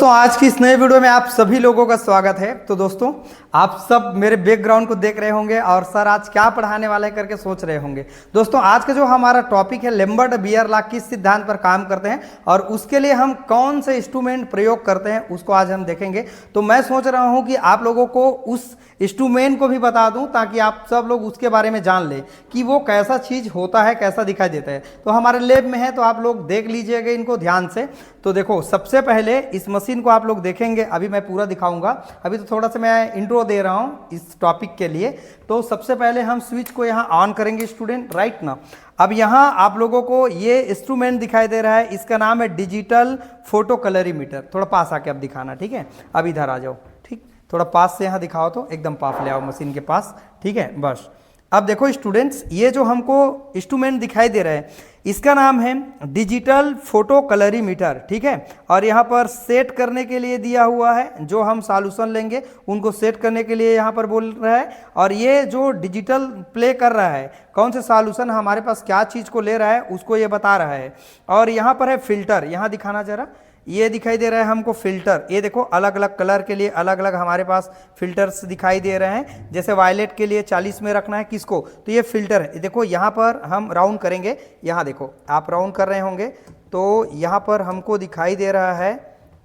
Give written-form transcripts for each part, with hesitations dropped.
दोस्तों आज की इस नए वीडियो में आप सभी लोगों का स्वागत है। तो दोस्तों आप सब मेरे बैकग्राउंड को देख रहे होंगे और सर आज क्या पढ़ाने वाला है करके सोच रहे होंगे। दोस्तों आज का जो हमारा टॉपिक है लेम्बर्ट बियर लॉ किस सिद्धांत पर काम करते हैं और उसके लिए हम कौन से इंस्ट्रूमेंट प्रयोग करते हैं उसको आज हम देखेंगे। तो मैं सोच रहा हूं कि आप लोगों को उस इंस्ट्रूमेंट को भी बता दूं ताकि आप सब लोग उसके बारे में जान लें कि वो कैसा चीज़ होता है, कैसा दिखाई देता है। तो हमारे लैब में है तो आप लोग देख लीजिएगा इनको ध्यान से। तो देखो सबसे पहले इस मशीन को आप लोग देखेंगे, अभी मैं पूरा दिखाऊंगा। अभी तो थोड़ा सा मैं इंट्रो दे रहा हूं इस टॉपिक के लिए। तो सबसे पहले हम स्विच को यहाँ ऑन करेंगे स्टूडेंट, राइट ना। अब यहाँ आप लोगों को ये इंस्ट्रूमेंट दिखाई दे रहा है, इसका नाम है डिजिटल फोटो कलरीमीटर। थोड़ा पास आके अब दिखाना, ठीक है। अब इधर आ जाओ, ठीक, थोड़ा पास से यहाँ दिखाओ, तो एकदम पास ले आओ मशीन के पास, ठीक है। बस अब देखो स्टूडेंट्स, ये जो हमको इंस्ट्रूमेंट दिखाई दे रहा है इसका नाम है डिजिटल फोटो कलरीमीटर, ठीक है। और यहाँ पर सेट करने के लिए दिया हुआ है, जो हम सॉल्यूशन लेंगे उनको सेट करने के लिए यहाँ पर बोल रहा है। और ये जो डिजिटल प्ले कर रहा है, कौन से सॉल्यूशन हमारे पास क्या चीज़ को ले रहा है उसको ये बता रहा है। और यहाँ पर है फिल्टर, यहाँ दिखाना जरा, ये दिखाई दे रहा है हमको फिल्टर। ये देखो अलग अलग कलर के लिए अलग अलग हमारे पास फिल्टर्स दिखाई दे रहे हैं। जैसे वायलेट के लिए 40 में रखना है किसको, तो ये फिल्टर है। देखो यहाँ पर हम राउंड करेंगे, यहाँ देखो आप राउंड कर रहे होंगे तो यहाँ पर हमको दिखाई दे रहा है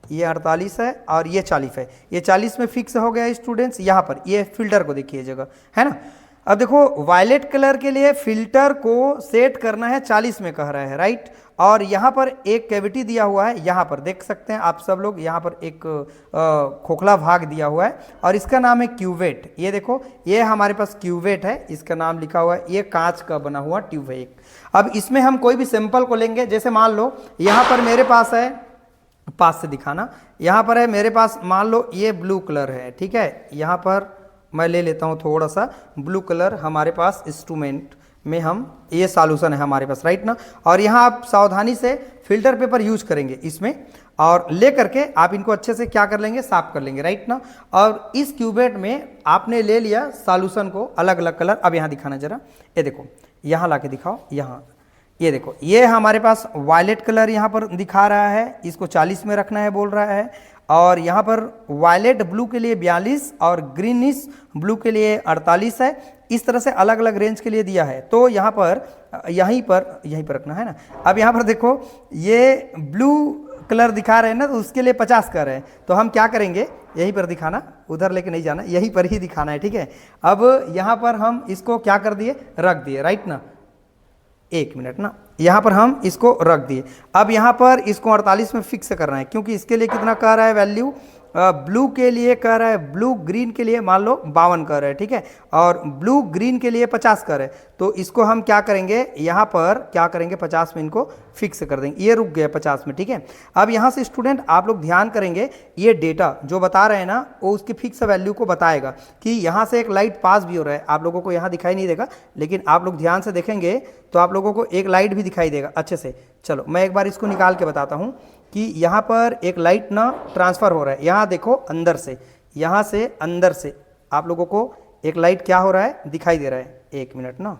ये 48 है और ये 40 है। ये 40 में फिक्स हो गया स्टूडेंट्स। यहाँ पर ये फिल्टर को देखिए जगह है ना। अब देखो वायलेट कलर के लिए फिल्टर को सेट करना है 40 में कह रहा है, राइट। और यहाँ पर एक कैविटी दिया हुआ है, यहाँ पर देख सकते हैं आप सब लोग, यहाँ पर एक खोखला भाग दिया हुआ है और इसका नाम है क्यूवेट। ये देखो ये हमारे पास क्यूवेट है, इसका नाम लिखा हुआ है। ये कांच का बना हुआ ट्यूब है एक। अब इसमें हम कोई भी सैंपल को लेंगे, जैसे मान लो यहाँ पर मेरे पास है, पास से दिखाना, यहाँ पर है मेरे पास मान लो ये ब्लू कलर है, ठीक है। यहाँ पर मैं ले लेता हूँ थोड़ा सा ब्लू कलर, हमारे पास इंस्ट्रूमेंट में हम ये सॉल्यूशन है हमारे पास, राइट ना। और यहाँ आप सावधानी से फिल्टर पेपर यूज करेंगे इसमें और ले करके आप इनको अच्छे से क्या कर लेंगे, साफ कर लेंगे, राइट ना। और इस क्यूबेट में आपने ले लिया सॉल्यूशन को अलग अलग कलर। अब यहाँ दिखाना जरा, ये देखो यहाँ ला के दिखाओ, यहाँ ये देखो ये हमारे पास वायलेट कलर यहाँ पर दिखा रहा है, इसको 40 में रखना है बोल रहा है। और यहाँ पर वायलेट ब्लू के लिए 42 और ग्रीनिश ब्लू के लिए 48 है। इस तरह से अलग अलग रेंज के लिए दिया है। तो यहाँ पर यहीं पर रखना है ना। अब यहाँ पर देखो ये ब्लू कलर दिखा रहे हैं ना, तो उसके लिए 50 कर रहे हैं। तो हम क्या करेंगे, यहीं पर दिखाना, उधर लेके नहीं जाना, यहीं पर ही दिखाना है, ठीक है। अब यहाँ पर हम इसको क्या कर दिए, रख दिए, राइट ना। एक मिनट ना, यहाँ पर हम इसको रख दिए। अब यहाँ पर इसको 48 में फिक्स करना है, क्योंकि इसके लिए कितना कह रहा है वैल्यू, ब्लू के लिए कह रहा है, ब्लू ग्रीन के लिए मान लो 52 कह रहा है, ठीक है। और ब्लू ग्रीन के लिए 50 कह रहा है। तो इसको हम क्या करेंगे, यहाँ पर क्या करेंगे, 50 में इनको फिक्स कर देंगे। ये रुक गया 50 में, ठीक है। अब यहाँ से स्टूडेंट आप लोग ध्यान करेंगे, ये डेटा जो बता रहे हैं ना वो उसकी फिक्स वैल्यू को बताएगा कि यहाँ से एक लाइट पास भी हो रहा है। आप लोगों को यहाँ दिखाई नहीं देगा, लेकिन आप लोग ध्यान से देखेंगे तो आप लोगों को एक लाइट भी दिखाई देगा अच्छे से। चलो मैं एक बार इसको निकाल के बताता हूँ कि यहाँ पर एक लाइट ना ट्रांसफ़र हो रहा है। यहाँ देखो अंदर से, यहाँ से अंदर से आप लोगों को एक लाइट क्या हो रहा है, दिखाई दे रहा है। एक मिनट ना,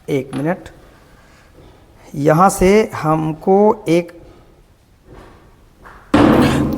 एक मिनट, यहाँ से हमको एक,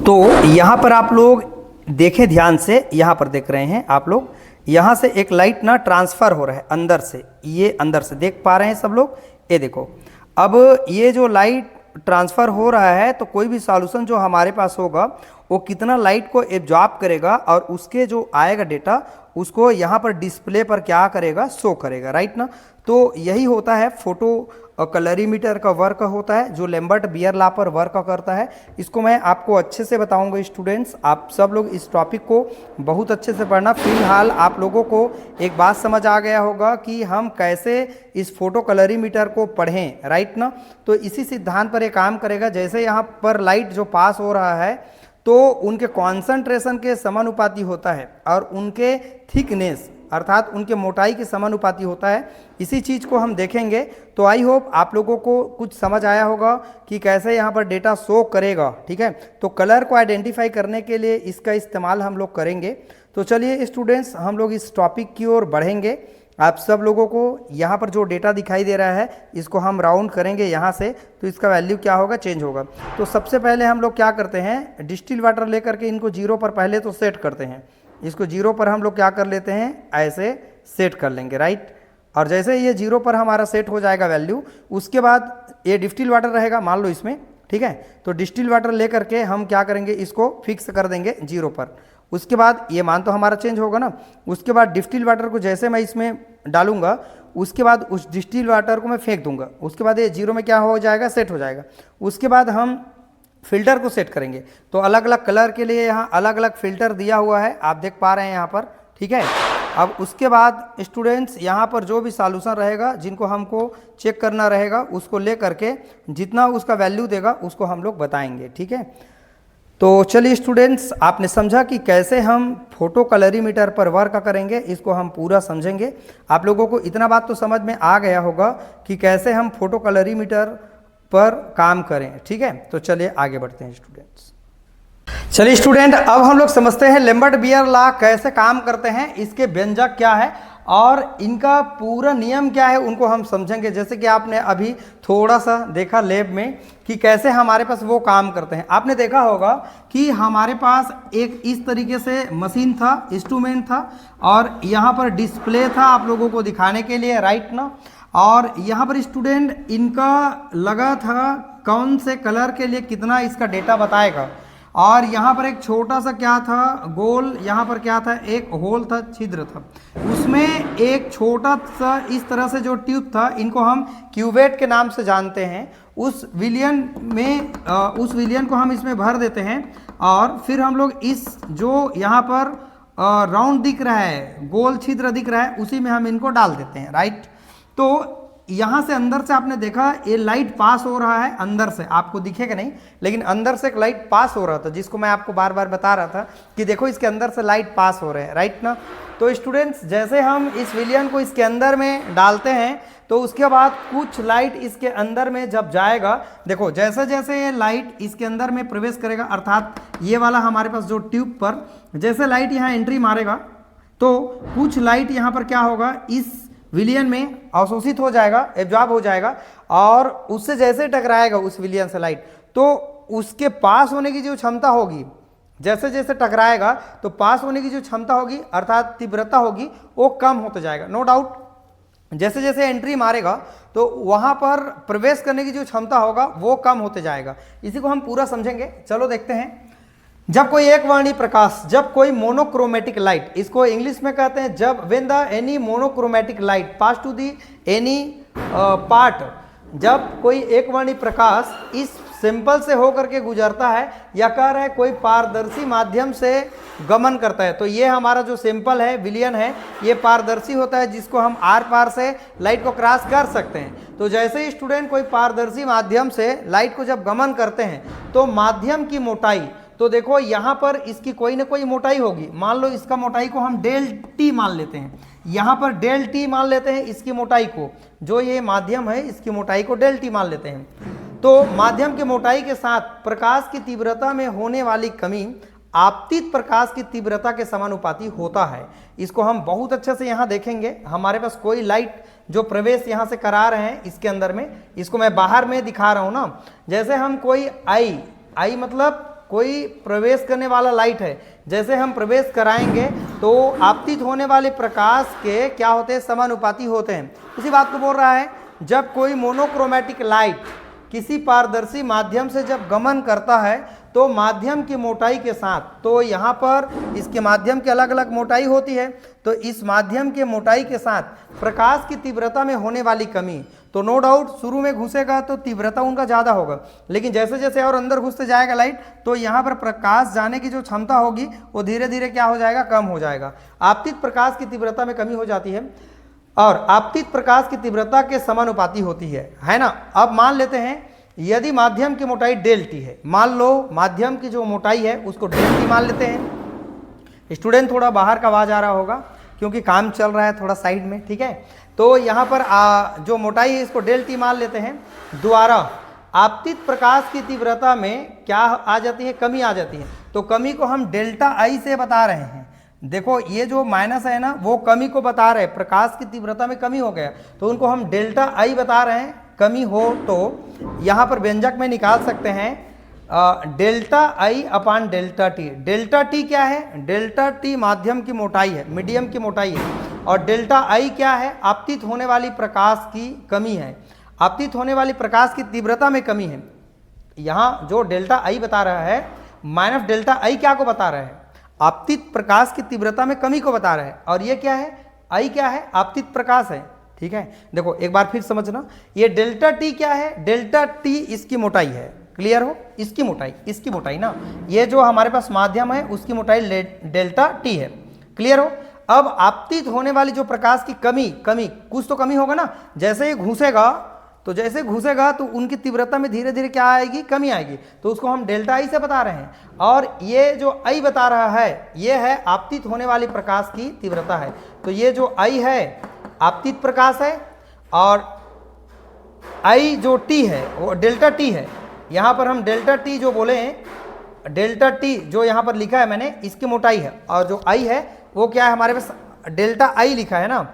तो यहाँ पर आप लोग देखें ध्यान से, यहाँ पर देख रहे हैं आप लोग, यहाँ से एक लाइट ना ट्रांसफ़र हो रहा है अंदर से। ये अंदर से देख पा रहे हैं सब लोग, ये देखो। अब ये जो लाइट ट्रांसफ़र हो रहा है तो कोई भी सॉल्यूशन जो हमारे पास होगा वो कितना लाइट को एब्जॉर्ब करेगा और उसके जो आएगा डेटा उसको यहाँ पर डिस्प्ले पर क्या करेगा, शो करेगा, राइट ना। तो यही होता है फोटो कलरीमीटर का वर्क होता है, जो लेम्बर्ट बियर लॉ पर वर्क करता है। इसको मैं आपको अच्छे से बताऊंगा स्टूडेंट्स, आप सब लोग इस टॉपिक को बहुत अच्छे से पढ़ना। फिलहाल आप लोगों को एक बात समझ आ गया होगा कि हम कैसे इस फोटो कलरीमीटर को पढ़ें, राइट ना। तो इसी सिद्धांत पर ये काम करेगा। जैसे यहाँ पर लाइट जो पास हो रहा है तो उनके कॉन्सेंट्रेशन के समानुपाती होता है और उनके थिकनेस अर्थात उनके मोटाई के समानुपाती होता है। इसी चीज़ को हम देखेंगे। तो आई होप आप लोगों को कुछ समझ आया होगा कि कैसे यहाँ पर डेटा शो करेगा, ठीक है। तो कलर को आइडेंटिफाई करने के लिए इसका इस्तेमाल हम लोग करेंगे। तो चलिए स्टूडेंट्स हम लोग इस टॉपिक की ओर बढ़ेंगे आप सब लोगों को यहाँ पर जो डेटा दिखाई दे रहा है इसको हम राउंड करेंगे यहाँ से, तो इसका वैल्यू क्या होगा, चेंज होगा। तो सबसे पहले हम लोग क्या करते हैं, डिस्टिल वाटर लेकर के इनको 0 पर पहले तो सेट करते हैं। इसको 0 पर हम लोग क्या कर लेते हैं, ऐसे सेट कर लेंगे, राइट। और जैसे ये 0 पर हमारा सेट हो जाएगा वैल्यू, उसके बाद ये डिस्टिल वाटर रहेगा मान लो इसमें, ठीक है। तो डिस्टिल वाटर लेकर के हम क्या करेंगे, इसको फिक्स कर देंगे 0 पर। उसके बाद ये मान तो हमारा चेंज होगा ना। उसके बाद डिस्टिल वाटर को जैसे मैं इसमें डालूंगा, उसके बाद उस डिस्टिल वाटर को मैं फेंक दूंगा, उसके बाद ये 0 में क्या हो जाएगा, सेट हो जाएगा। उसके बाद हम फिल्टर को सेट करेंगे। तो अलग अलग कलर के लिए यहाँ अलग अलग फिल्टर दिया हुआ है, आप देख पा रहे हैं यहाँ पर, ठीक है। अब उसके बाद स्टूडेंट्स यहाँ पर जो भी सॉल्यूशन रहेगा जिनको हमको चेक करना रहेगा, उसको ले करके जितना उसका वैल्यू देगा उसको हम लोग बताएंगे, ठीक है। तो चलिए स्टूडेंट्स, आपने समझा कि कैसे हम फोटो कलरीमीटर पर वर्क करेंगे, इसको हम पूरा समझेंगे। आप लोगों को इतना बात तो समझ में आ गया होगा कि कैसे हम फोटो कलरीमीटर पर काम करें, ठीक है। तो चलिए आगे बढ़ते हैं स्टूडेंट्स। चलिए स्टूडेंट, अब हम लोग समझते हैं लेम्बर्ट बियर लॉ कैसे काम करते हैं, इसके व्यंजक क्या है और इनका पूरा नियम क्या है, उनको हम समझेंगे। जैसे कि आपने अभी थोड़ा सा देखा लैब में कि कैसे हमारे पास वो काम करते हैं। आपने देखा होगा कि हमारे पास एक इस तरीके से मशीन था, इंस्ट्रूमेंट था, और यहाँ पर डिस्प्ले था आप लोगों को दिखाने के लिए, राइट ना। और यहाँ पर स्टूडेंट इनका लगा था कौन से कलर के लिए कितना इसका डेटा बताएगा। और यहाँ पर एक छोटा सा क्या था, गोल, यहाँ पर क्या था, एक होल था, छिद्र था, उसमें एक छोटा सा इस तरह से जो ट्यूब था, इनको हम क्यूवेट के नाम से जानते हैं। उस विलियन को हम इसमें भर देते हैं और फिर हम लोग इस जो यहाँ पर राउंड दिख रहा है, गोल छिद्र दिख रहा है, उसी में हम इनको डाल देते हैं, राइट। तो यहाँ से अंदर से आपने देखा ये लाइट पास हो रहा है, अंदर से आपको दिखेगा नहीं, लेकिन अंदर से एक लाइट पास हो रहा था, जिसको मैं आपको बार बार बता रहा था कि देखो इसके अंदर से लाइट पास हो रहे हैं, राइट ना। तो स्टूडेंट्स, जैसे हम इस विलियन को इसके अंदर में डालते हैं तो उसके बाद कुछ लाइट इसके अंदर में जब जाएगा, देखो जैसे जैसे ये लाइट इसके अंदर में प्रवेश करेगा, अर्थात ये वाला हमारे पास जो ट्यूब पर जैसे लाइट यहाँ एंट्री मारेगा, तो कुछ लाइट यहाँ पर क्या होगा, इस विलियन में अवशोषित हो जाएगा, एब्जॉर्ब हो जाएगा, और उससे जैसे टकराएगा उस विलियन से लाइट, तो उसके पास होने की जो क्षमता होगी, जैसे जैसे टकराएगा तो पास होने की जो क्षमता होगी अर्थात तीव्रता होगी, वो कम होता जाएगा, नो डाउट। जैसे जैसे एंट्री मारेगा तो वहां पर प्रवेश करने की जो क्षमता होगा वो कम होते जाएगा। इसी को हम पूरा समझेंगे, चलो देखते हैं। जब कोई एक वर्णीय प्रकाश, जब कोई मोनोक्रोमेटिक लाइट, इसको इंग्लिश में कहते हैं जब when the any monochromatic light pass to the any part, जब कोई एक वर्णीय प्रकाश इस सिंपल से होकर के गुजरता है, या कह रहा है कोई पारदर्शी माध्यम से गमन करता है। तो ये हमारा जो सिंपल है, विलियन है, ये पारदर्शी होता है, जिसको हम आर पार से लाइट को क्रॉस कर सकते हैं। तो जैसे ही स्टूडेंट कोई पारदर्शी माध्यम से लाइट को जब गमन करते हैं तो माध्यम की मोटाई, तो देखो यहाँ पर इसकी कोई ना कोई मोटाई होगी। मान लो इसका मोटाई को हम डेल टी मान लेते हैं, यहाँ पर डेल टी मान लेते हैं इसकी मोटाई को, जो ये माध्यम है इसकी मोटाई को डेल टी मान लेते हैं। तो माध्यम की मोटाई के साथ प्रकाश की तीव्रता में होने वाली कमी आपतित प्रकाश की तीव्रता के समानुपाती होता है। इसको हम बहुत अच्छे से यहाँ देखेंगे। हमारे पास कोई लाइट जो प्रवेश यहाँ से करा रहे हैं इसके अंदर में, इसको मैं बाहर में दिखा रहा हूँ ना। जैसे हम कोई आई मतलब कोई प्रवेश करने वाला लाइट है, जैसे हम प्रवेश कराएंगे तो आपतित होने वाले प्रकाश के क्या होते हैं, समानुपाती होते हैं। इसी बात को बोल रहा है, जब कोई मोनोक्रोमेटिक लाइट किसी पारदर्शी माध्यम से जब गमन करता है तो माध्यम की मोटाई के साथ, तो यहाँ पर इसके माध्यम की अलग अलग मोटाई होती है, तो इस माध्यम के मोटाई के साथ प्रकाश की तीव्रता में होने वाली कमी, तो नो डाउट शुरू में घुसेगा तो तीव्रता उनका ज़्यादा होगा, लेकिन जैसे जैसे और अंदर घुसते जाएगा लाइट, तो यहाँ पर प्रकाश जाने की जो क्षमता होगी वो धीरे धीरे क्या हो जाएगा, कम हो जाएगा। आपतित प्रकाश की तीव्रता में कमी हो जाती है और आपतित प्रकाश की तीव्रता के समानुपाती होती है ना। अब मान लेते हैं यदि माध्यम की मोटाई डेल टी है, मान लो माध्यम की जो मोटाई है उसको डेल टी मान लेते हैं। स्टूडेंट थोड़ा बाहर का आवाज आ रहा होगा क्योंकि काम चल रहा है थोड़ा साइड में, ठीक है। तो यहाँ पर जो मोटाई है इसको डेल टी मान लेते हैं, द्वारा आपतित प्रकाश की तीव्रता में क्या आ जाती है, कमी आ जाती है। तो कमी को हम डेल्टा आई से बता रहे हैं, देखो ये जो माइनस है ना वो कमी को बता रहे हैं, प्रकाश की तीव्रता में कमी हो गया तो उनको हम डेल्टा आई बता रहे हैं। कमी हो तो यहाँ पर व्यंजक में निकाल सकते हैं डेल्टा आई अपान डेल्टा टी। डेल्टा टी क्या है? डेल्टा टी माध्यम की मोटाई है, मीडियम की मोटाई है। और डेल्टा आई क्या है? आपतित होने वाली प्रकाश की कमी है, आपतित होने वाली प्रकाश की तीव्रता में कमी है। यहाँ जो डेल्टा आई बता रहा है माइनस डेल्टा आई क्या को बता रहा है? आपतित प्रकाश की तीव्रता में कमी को बता रहा है। और ये क्या है? आई क्या है? आपतित प्रकाश है। ठीक है, देखो एक बार फिर समझना, ये डेल्टा टी क्या है? डेल्टा टी इसकी मोटाई है। क्लियर हो? इसकी मोटाई ना, ये जो हमारे पास माध्यम है उसकी मोटाई डेल्टा टी है। क्लियर हो? अब आपतित होने वाली जो प्रकाश की कमी कुछ तो कमी होगा ना, जैसे ही घुसेगा तो उनकी तीव्रता में धीरे धीरे क्या आएगी? कमी आएगी। तो उसको हम डेल्टा आई से बता रहे हैं। और ये जो आई बता रहा है ये है आपतित होने वाली प्रकाश की तीव्रता है। तो ये जो आई है आपतित प्रकाश है और आई जो टी है वो डेल्टा टी है। यहाँ पर हम डेल्टा टी जो बोले हैं, डेल्टा टी जो यहाँ पर लिखा है मैंने, इसकी मोटाई है। और जो आई है वो क्या है? हमारे पास डेल्टा आई लिखा है ना,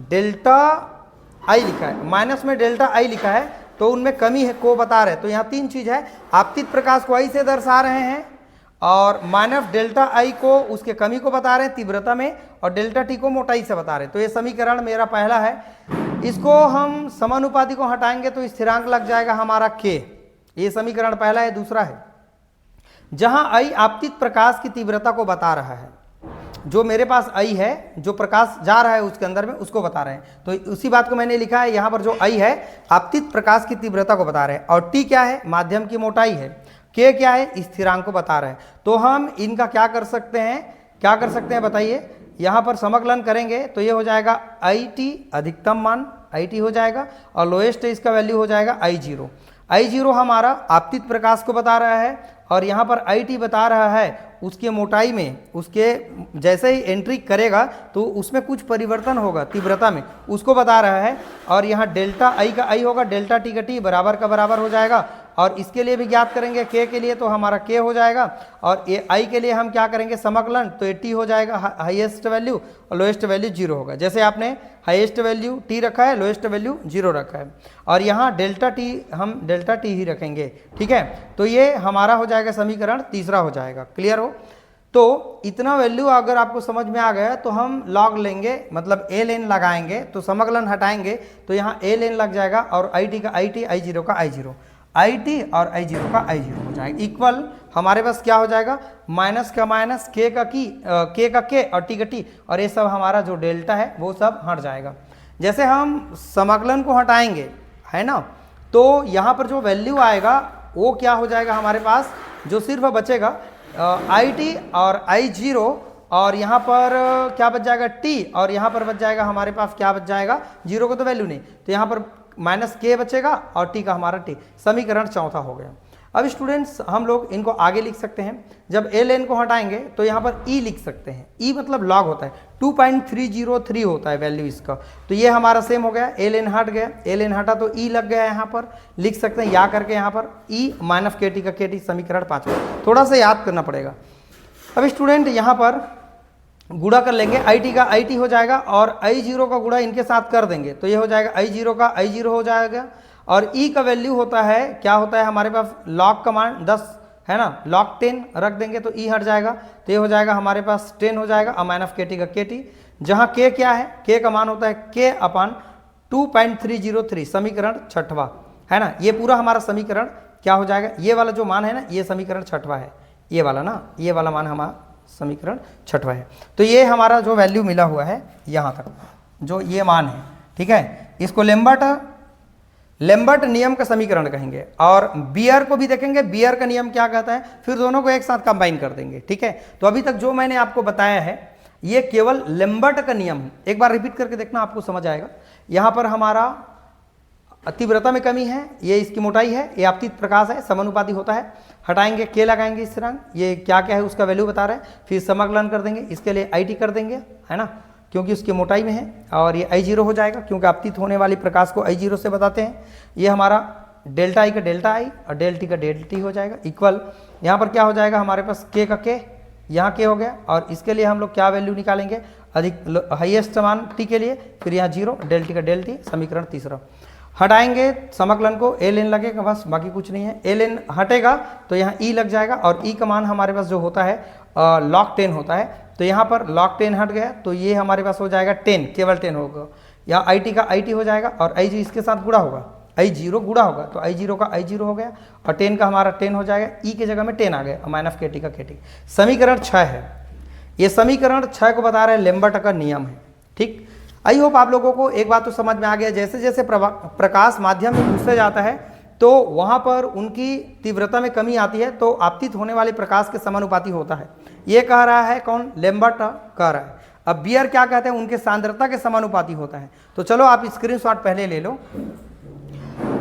डेल्टा आई लिखा है, माइनस में डेल्टा आई लिखा है, तो उनमें कमी है को बता रहे हैं। तो यहाँ तीन चीज़ है, आपतित प्रकाश को आई से दर्शा रहे हैं और माइनस डेल्टा आई को उसके कमी को बता रहे हैं तीव्रता में, और डेल्टा टी को मोटाई से बता रहे हैं। तो ये समीकरण मेरा पहला है। इसको हम समानुपाती को हटाएंगे तो स्थिरांक लग जाएगा हमारा के। ये समीकरण पहला है। दूसरा है जहां आई आपतित प्रकाश की तीव्रता को बता रहा है, जो मेरे पास आई है, जो प्रकाश जा रहा है उसके अंदर में, उसको बता रहे हैं। तो उसी बात को मैंने लिखा है यहाँ पर, जो आई है आपतित प्रकाश की तीव्रता को बता रहे हैं। और टी क्या है? माध्यम की मोटाई है। के क्या है? स्थिरांक को बता रहे हैं। तो हम इनका क्या कर सकते हैं बताइए? यहाँ पर समाकलन करेंगे तो ये हो जाएगा आई टी, अधिकतम मान आई टी हो जाएगा, और लोएस्ट इसका वैल्यू हो जाएगा आई जीरो। आई जीरो हमारा आपतित प्रकाश को बता रहा है, और यहाँ पर आई टी बता रहा है उसके मोटाई में, उसके जैसे ही एंट्री करेगा तो उसमें कुछ परिवर्तन होगा तीव्रता में, उसको बता रहा है। और यहाँ डेल्टा आई का आई होगा, डेल्टा टी का टी बराबर का बराबर हो जाएगा। और इसके लिए भी ज्ञात करेंगे के के लिए, तो हमारा के हो जाएगा। और ए आई के लिए हम क्या करेंगे? समाकलन, तो ये टी हो जाएगा हाईएस्ट वैल्यू और लोएस्ट वैल्यू जीरो होगा। जैसे आपने हाईएस्ट वैल्यू टी रखा है, लोएस्ट वैल्यू जीरो रखा है, और यहाँ डेल्टा टी हम डेल्टा टी ही रखेंगे। ठीक है, तो ये हमारा हो जाएगा समीकरण तीसरा हो जाएगा। क्लियर हो? तो इतना वैल्यू अगर आपको समझ में आ गया तो हम लॉग लेंगे, मतलब ए लेन लगाएंगे, तो समाकलन हटाएंगे तो यहाँ ए लेन लग जाएगा, और आई टी का आई टी, आई जीरो का आई जीरो, आई टी और आई जीरो का आई जीरो हो जाएगा। इक्वल हमारे पास क्या हो जाएगा? माइनस का माइनस, के का के और टी का टी, और ये सब हमारा जो डेल्टा है वो सब हट जाएगा। जैसे हम समाकलन को हटाएंगे, है ना, तो यहाँ पर जो वैल्यू आएगा वो क्या हो जाएगा? हमारे पास जो सिर्फ बचेगा आई टी और आई जीरो, और यहाँ पर क्या बच जाएगा? टी, और यहाँ पर बच जाएगा हमारे पास क्या बच जाएगा? जीरो को तो वैल्यू नहीं, तो यहाँ पर माइनस के बचेगा और टी का हमारा टी। समीकरण चौथा हो गया। अब स्टूडेंट्स हम लोग इनको आगे लिख सकते हैं। जब एल एन को हटाएंगे तो यहाँ पर ई लिख सकते हैं। ई मतलब लॉग होता है, 2.303 होता है वैल्यू इसका। तो ये हमारा सेम हो गया, एल एन हट गया, एल एन हटा तो ई लग गया। यहाँ पर लिख सकते हैं या करके, यहाँ पर ई माइनस के टी का के टी, समीकरण 5। थोड़ा सा याद करना पड़ेगा। अब स्टूडेंट यहाँ पर गुणा कर लेंगे, आई टी का आई टी हो जाएगा और आई जीरो का गुणा इनके साथ कर देंगे तो ये हो जाएगा आई जीरो का आई जीरो हो जाएगा। और ई का वैल्यू होता है, क्या होता है हमारे पास? लॉग का मान 10 है ना, लॉग 10 रख देंगे तो ई हट जाएगा, तो ये हो जाएगा हमारे पास 10 हो जाएगा, और माइनस के टी का के टी, जहाँ के क्या है? के का मान होता है के अपान 2.303, समीकरण छठवा है ना। ये पूरा हमारा समीकरण क्या हो जाएगा? ये वाला जो मान है ना, ये समीकरण छठवा है, ये वाला ना, ये वाला मान हमारा समीकरण छठवा है। तो ये हमारा जो वैल्यू मिला हुआ है यहाँ तक, जो ये मान है, ठीक है, इसको लेम्बर्ट नियम का समीकरण कहेंगे। और बियर को भी देखेंगे, बियर का नियम क्या कहता है, फिर दोनों को एक साथ कंबाइन कर देंगे। ठीक है, तो अभी तक जो मैंने आपको बताया है ये केवल लेम्बर्ट का नियम है। एक बार रिपीट करके देखना, आपको समझ आएगा। यहाँ पर हमारा तीव्रता में कमी है, ये इसकी मोटाई है, ये आपतित प्रकाश है, समानुपाती होता है। हटाएंगे के लगाएंगे स्थिरांक, ये क्या क्या है उसका वैल्यू बता रहे हैं, फिर समाकलन कर देंगे, इसके लिए आई टी कर देंगे, है ना, क्योंकि उसकी मोटाई में है। और ये आई जीरो हो जाएगा, क्योंकि आपतित होने वाली प्रकाश को आई जीरो से बताते हैं। ये हमारा डेल्टा आई का डेल्टा आई और डेल टी का डेल टी हो जाएगा। इक्वल यहाँ पर क्या हो जाएगा हमारे पास? के का के यहाँ के हो गया, और इसके लिए हम लोग क्या वैल्यू निकालेंगे, अधिक हाईएस्ट मान टी के लिए, फिर यहाँ 0, डेल टी का डेल टी, समीकरण तीसरा। हटाएंगे समाकलन को, एल एन लगेगा बस, बाकी कुछ नहीं है। एल एन हटेगा तो यहाँ ई लग जाएगा, और ई का मान हमारे पास जो होता है log 10 होता है, तो यहाँ पर log 10 हट गया तो ये हमारे पास हो जाएगा 10, केवल 10 होगा। यहाँ आई टी का आई टी हो जाएगा, और आई जी इसके साथ गुणा होगा, आई जीरो गुणा होगा, तो आई जीरो का आई जीरो हो गया, और 10 का हमारा 10 हो जाएगा, ई की जगह में 10 आ गया, माइनस के टी का के टी। समीकरण 6 है, ये समीकरण 6 को बता रहे हैं लेम्बर्ट का नियम है। ठीक, आई होप आप लोगों को एक बात तो समझ में आ गया, जैसे जैसे प्रकाश माध्यम में घुसते जाता है तो वहाँ पर उनकी तीव्रता में कमी आती है, तो आपतित होने वाले प्रकाश के समानुपाती होता है। ये कह रहा है कौन, लेम्बर्ट कह रहा है। अब बियर क्या कहते हैं, उनके सांद्रता के समानुपाती होता है। तो चलो आप स्क्रीनशॉट पहले ले लो।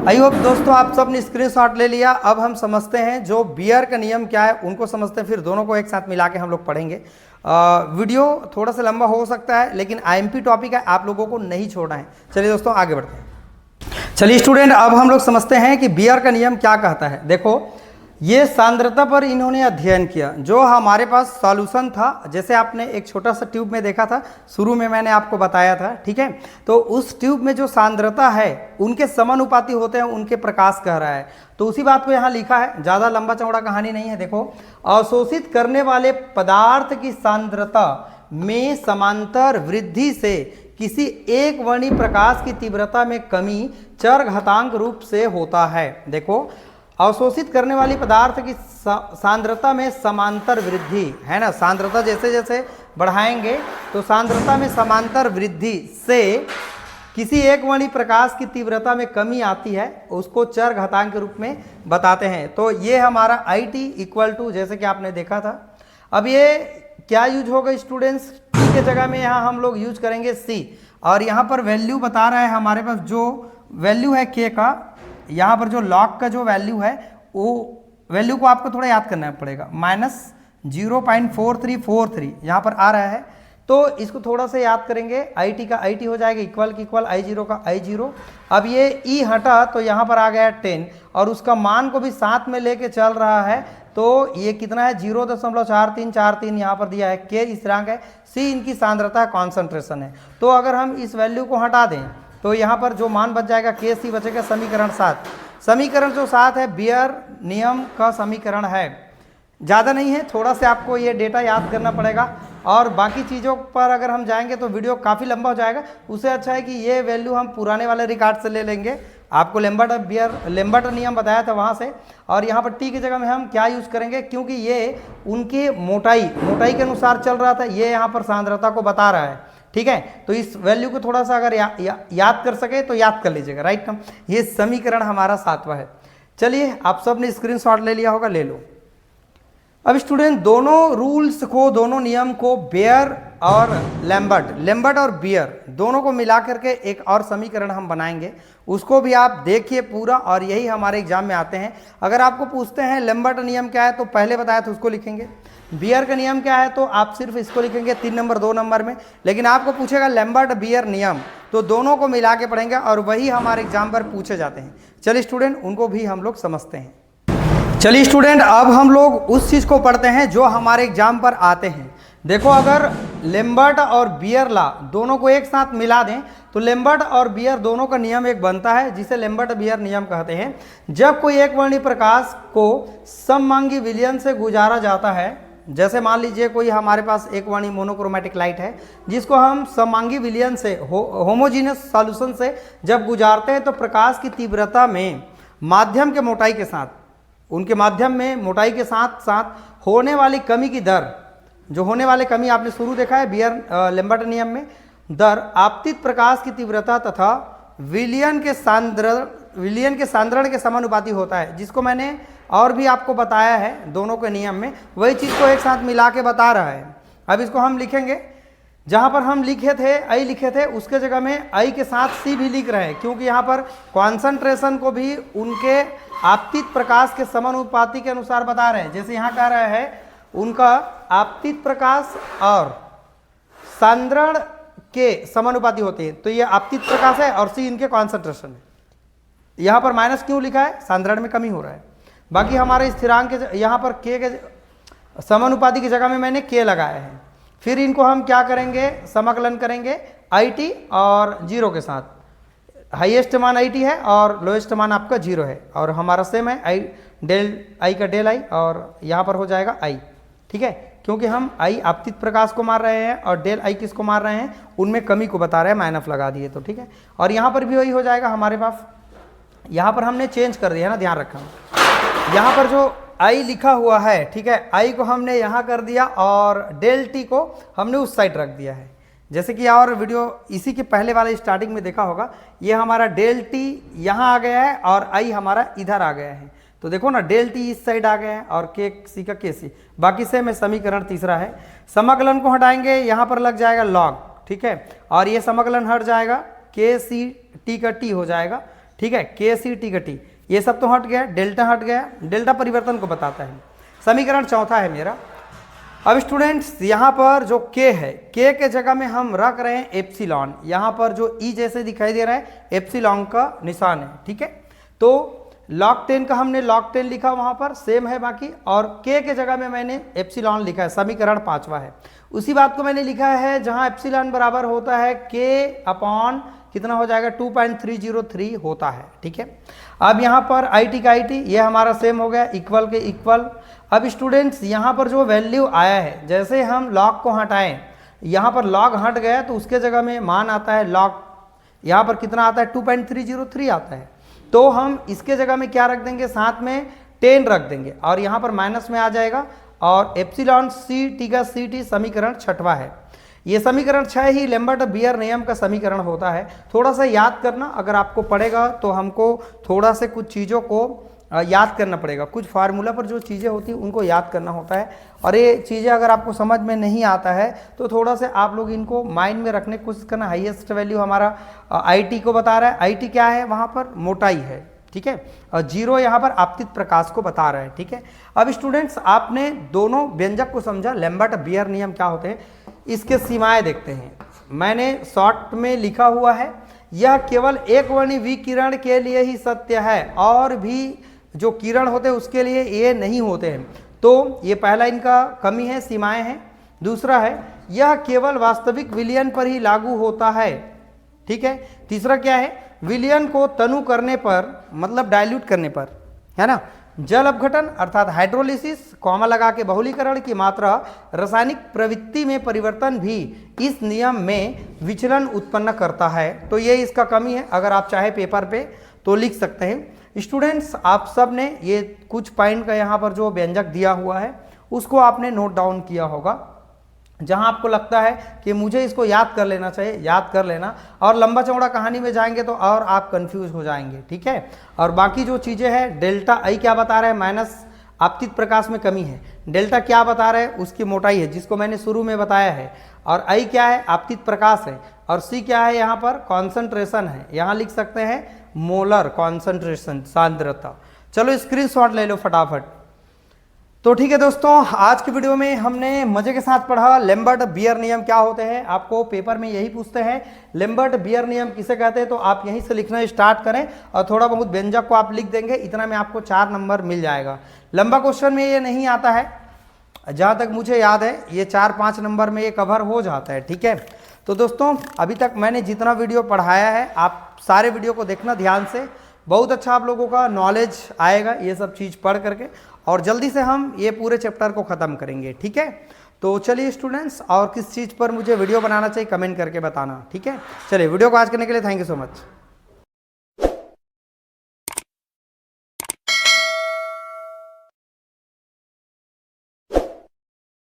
आई होप दोस्तों आप सब ने स्क्रीनशॉट ले लिया। अब हम समझते हैं जो बियर का नियम क्या है उनको समझते हैं, फिर दोनों को एक साथ मिला के हम लोग पढ़ेंगे। वीडियो थोड़ा सा लंबा हो सकता है, लेकिन आईएमपी टॉपिक है, आप लोगों को नहीं छोड़ना है। चलिए दोस्तों आगे बढ़ते हैं। चलिए स्टूडेंट, अब हम लोग समझते हैं कि बियर का नियम क्या कहता है। देखो, ये सांद्रता पर इन्होंने अध्ययन किया। जो हमारे पास सॉल्यूशन था, जैसे आपने एक छोटा सा ट्यूब में देखा था, शुरू में मैंने आपको बताया था, ठीक है, तो उस ट्यूब में जो सांद्रता है उनके समानुपाती होते हैं उनके प्रकाश कह रहा है। तो उसी बात को यहाँ लिखा है, ज़्यादा लंबा चौड़ा कहानी नहीं है। देखो, अवशोषित करने वाले पदार्थ की सांद्रता में समांतर वृद्धि से किसी एक वर्णी प्रकाश की तीव्रता में कमी चरघातांक रूप से होता है। देखो, अवशोषित करने वाली पदार्थ की सांद्रता में समांतर वृद्धि है ना, सांद्रता जैसे जैसे बढ़ाएंगे तो सांद्रता में समांतर वृद्धि से किसी एक वर्णी प्रकाश की तीव्रता में कमी आती है, उसको चरघातांक के रूप में बताते हैं। तो ये हमारा आई टी इक्वल टू, जैसे कि आपने देखा था। अब ये क्या यूज होगा स्टूडेंट्स, टी के जगह में यहाँ हम लोग यूज करेंगे सी, और यहाँ पर वैल्यू बता रहा है हमारे पास, जो वैल्यू है के का, यहाँ पर जो लॉग का जो वैल्यू है वो वैल्यू को आपको थोड़ा याद करना पड़ेगा, -0.4343 यहाँ पर आ रहा है। तो इसको थोड़ा सा याद करेंगे, आई टी का आई टी हो जाएगा इक्वल की इक्वल, आई जीरो का आई जीरो। अब ये ई हटा तो यहाँ पर आ गया 10, और उसका मान को भी साथ में लेके चल रहा है, तो ये कितना है 0.4343 यहाँ पर दिया है। के स्थिरांक है, सी इनकी सांद्रता है, कॉन्सेंट्रेशन है। तो अगर हम इस वैल्यू को हटा दें तो यहाँ पर जो मान बच जाएगा के सी बचेगा, समीकरण 7। समीकरण जो 7 है बियर नियम का समीकरण है, ज़्यादा नहीं है, थोड़ा सा आपको ये डेटा याद करना पड़ेगा, और बाकी चीज़ों पर अगर हम जाएंगे तो वीडियो काफ़ी लंबा हो जाएगा। उससे अच्छा है कि ये वैल्यू हम पुराने वाले रिकॉर्ड से ले लेंगे, आपको लेम्बर्ट नियम बताया था वहाँ से, और यहाँ पर टी की जगह में हम क्या यूज़ करेंगे, क्योंकि ये उनकी मोटाई के अनुसार चल रहा था, ये यहाँ पर सांद्रता को बता रहा है, ठीक है। तो इस वैल्यू को थोड़ा सा अगर याद कर सके तो याद कर लीजिएगा, राइट। ये समीकरण हमारा 7वां है। चलिए आप सब ने स्क्रीनशॉट ले लिया होगा, ले लो। अब स्टूडेंट दोनों रूल्स को, दोनों नियम को, बेयर और लेम्बर्ट और बियर दोनों को मिला करके एक और समीकरण हम बनाएंगे, उसको भी आप देखिए पूरा, और यही हमारे एग्जाम में आते हैं। अगर आपको पूछते हैं लेम्बर्ट नियम क्या है तो पहले बताया था उसको लिखेंगे, बियर का नियम क्या है तो आप सिर्फ इसको लिखेंगे 3 नंबर 2 नंबर में। लेकिन आपको पूछेगा लेम्बर्ट बियर नियम, तो दोनों को मिला के पढ़ेंगे, और वही हमारे एग्जाम पर पूछे जाते हैं। चलिए स्टूडेंट उनको भी हम लोग समझते हैं। चलिए स्टूडेंट, अब हम लोग उस चीज़ को पढ़ते हैं जो हमारे एग्जाम पर आते हैं। देखो, अगर लेम्बर्ट और बियर लॉ दोनों को एक साथ मिला दें तो लेम्बर्ट और बियर दोनों का नियम एक बनता है, जिसे लेम्बर्ट बियर नियम कहते हैं। जब कोई एक वर्णी प्रकाश को सममांगी विलयन से गुजारा जाता है, जैसे मान लीजिए कोई हमारे पास एक वर्णी मोनोक्रोमेटिक लाइट है, जिसको हम सममांगी विलयन से, होमोजीनियस सॉल्यूशन से जब गुजारते हैं, तो प्रकाश की तीव्रता में माध्यम के मोटाई के साथ, उनके माध्यम में मोटाई के साथ साथ होने वाली कमी की दर, जो होने वाले कमी आपने शुरू देखा है बियर लेम्बर्ट नियम में, दर आपतित प्रकाश की तीव्रता तथा विलयन के सांद्रण के समानुपाती होता है, जिसको मैंने और भी आपको बताया है दोनों के नियम में, वही चीज़ को एक साथ मिला के बता रहा है। अब इसको हम लिखेंगे, जहाँ पर हम लिखे थे आई लिखे थे, उसके जगह में आई के साथ सी भी लिख रहे हैं, क्योंकि यहाँ पर कॉन्सेंट्रेशन को भी उनके आपतित प्रकाश के समानुपाती के अनुसार बता रहे हैं। जैसे यहाँ कह रहा है उनका आपतित प्रकाश और सांद्रण के समानुपाती होते हैं, तो ये आपतित प्रकाश है और सी इनके कॉन्सेंट्रेशन है। यहाँ पर माइनस क्यों लिखा है, सांद्रण में कमी हो रहा है। बाकी हमारे स्थिरांक के यहाँ पर के समानुपाती की जगह में मैंने के लगाया है। फिर इनको हम क्या करेंगे, समाकलन करेंगे आई टी और जीरो के साथ। हाईएस्ट मान आई टी है और लोएस्ट मान आपका जीरो है, और हमारा सेम है आई डेल आई का डेल आई, और यहाँ पर हो जाएगा आई। ठीक है, क्योंकि हम आई आपतित प्रकाश को मार रहे हैं और डेल आई किसको मार रहे हैं, उनमें कमी को बता रहे हैं, माइनस लगा दिए तो ठीक है। और यहाँ पर भी वही हो जाएगा हमारे पास। यहाँ पर हमने चेंज कर दिया है ना, ध्यान रखना। यहाँ पर जो आई लिखा हुआ है, ठीक है, आई को हमने यहाँ कर दिया और डेल टी को हमने उस साइड रख दिया है। जैसे कि और वीडियो इसी के पहले वाले स्टार्टिंग में देखा होगा, ये हमारा डेल टी यहाँ आ गया है और आई हमारा इधर आ गया है। तो देखो ना, डेल टी इस साइड आ गया है और के सी का के सी, बाकी से में समीकरण तीसरा है। समाकलन को हटाएंगे, यहाँ पर लग जाएगा लॉग, ठीक है, और ये समाकलन हट जाएगा, के सी टी का टी हो जाएगा, ठीक है, के सी टी का टी, ये सब तो हट गया, डेल्टा हट गया, डेल्टा परिवर्तन को बताता है। समीकरण चौथा है मेरा। अब स्टूडेंट्स यहाँ पर जो k है, k के जगह में हम रख रहे हैं एप्सिलॉन। यहाँ पर जो ई जैसे दिखाई दे रहा है, एप्सिलॉन का निशान है, ठीक है। तो log 10 का हमने log 10 लिखा, वहाँ पर सेम है बाकी, और k के जगह में मैंने एप्सिलॉन लिखा है, समीकरण पांचवा है। उसी बात को मैंने लिखा है जहाँ एप्सिलॉन बराबर होता है k अपॉन कितना हो जाएगा, 2.303 होता है, ठीक है। अब यहाँ पर आई टी का आई टी, ये हमारा सेम हो गया, इक्वल के इक्वल। अब स्टूडेंट्स यहाँ पर जो वैल्यू आया है, जैसे हम लॉग को हटाएं, यहाँ पर लॉग हट गया तो उसके जगह में मान आता है लॉग, यहाँ पर कितना आता है, 2.303 आता है। तो हम इसके जगह में क्या रख देंगे, साथ में 10 रख देंगे और यहाँ पर माइनस में आ जाएगा, और एप्सिलॉन सी टी का सी टी समीकरण छठवा है। ये समीकरण 6 ही लेम्बर्ट बियर नियम का समीकरण होता है। थोड़ा सा याद करना, अगर आपको पड़ेगा तो हमको थोड़ा से कुछ चीज़ों को याद करना पड़ेगा, कुछ फार्मूला पर जो चीज़ें होती हैं उनको याद करना होता है। और ये चीज़ें अगर आपको समझ में नहीं आता है तो थोड़ा से आप लोग इनको माइंड में रखने की कोशिश करना। हाईएस्ट वैल्यू हमारा आई टी को बता रहा है, आई टी क्या है, वहाँ पर मोटाई है, ठीक है, और जीरो यहाँ पर आपतित प्रकाश को बता रहा है, ठीक है। अब स्टूडेंट्स आपने दोनों व्यंजक को समझा, लेम्बर्ट बियर नियम क्या होते हैं, इसके सीमाएं देखते हैं। मैंने शॉर्ट में लिखा हुआ है, यह केवल एक वर्णी विकिरण के लिए ही सत्य है, और भी जो किरण होते हैं उसके लिए ये नहीं होते हैं। तो ये पहला इनका कमी है, सीमाएं हैं। दूसरा है, यह केवल वास्तविक विलयन पर ही लागू होता है, ठीक है। तीसरा क्या है, विलयन को तनु करने पर, मतलब डाइल्यूट करने पर, है ना, जल अपघटन अर्थात हाइड्रोलिसिस, कॉमा लगा के बहुलीकरण की मात्रा, रासायनिक प्रवृत्ति में परिवर्तन भी इस नियम में विचलन उत्पन्न करता है। तो ये इसका कमी है, अगर आप चाहे पेपर पे तो लिख सकते हैं। स्टूडेंट्स आप सब ने ये कुछ पॉइंट का यहाँ पर जो व्यंजक दिया हुआ है उसको आपने नोट डाउन किया होगा। जहाँ आपको लगता है कि मुझे इसको याद कर लेना चाहिए, याद कर लेना, और लंबा चौड़ा कहानी में जाएंगे तो और आप कंफ्यूज हो जाएंगे, ठीक है। और बाकी जो चीज़ें हैं, डेल्टा आई क्या बता रहा है, माइनस आपतित प्रकाश में कमी है, डेल्टा क्या बता रहा है, उसकी मोटाई है जिसको मैंने शुरू में बताया है, और आई क्या है, आपतित प्रकाश है, और सी क्या है, यहाँ पर कॉन्सेंट्रेशन है, यहाँ लिख सकते हैं मोलर कॉन्सेंट्रेशन, सांद्रता। चलो स्क्रीनशॉट ले लो फटाफट। तो ठीक है दोस्तों, आज की वीडियो में हमने मजे के साथ पढ़ा लेम्बर्ट बियर नियम क्या होते हैं। आपको पेपर में यही पूछते हैं, लेम्बर्ट बियर नियम किसे कहते हैं, तो आप यहीं से लिखना स्टार्ट करें और थोड़ा बहुत व्यंजक को आप लिख देंगे, इतना में आपको 4 नंबर मिल जाएगा। लंबा क्वेश्चन में ये नहीं आता है, जहाँ तक मुझे याद है ये 4-5 नंबर में ये कवर हो जाता है, ठीक है। तो दोस्तों अभी तक मैंने जितना वीडियो पढ़ाया है आप सारे वीडियो को देखना ध्यान से, बहुत अच्छा आप लोगों का नॉलेज आएगा ये सब चीज़ पढ़ करके, और जल्दी से हम ये पूरे चैप्टर को ख़त्म करेंगे, ठीक है। तो चलिए स्टूडेंट्स, और किस चीज़ पर मुझे वीडियो बनाना चाहिए कमेंट करके बताना, ठीक है। चलिए वीडियो को आज करने के लिए थैंक यू सो मच।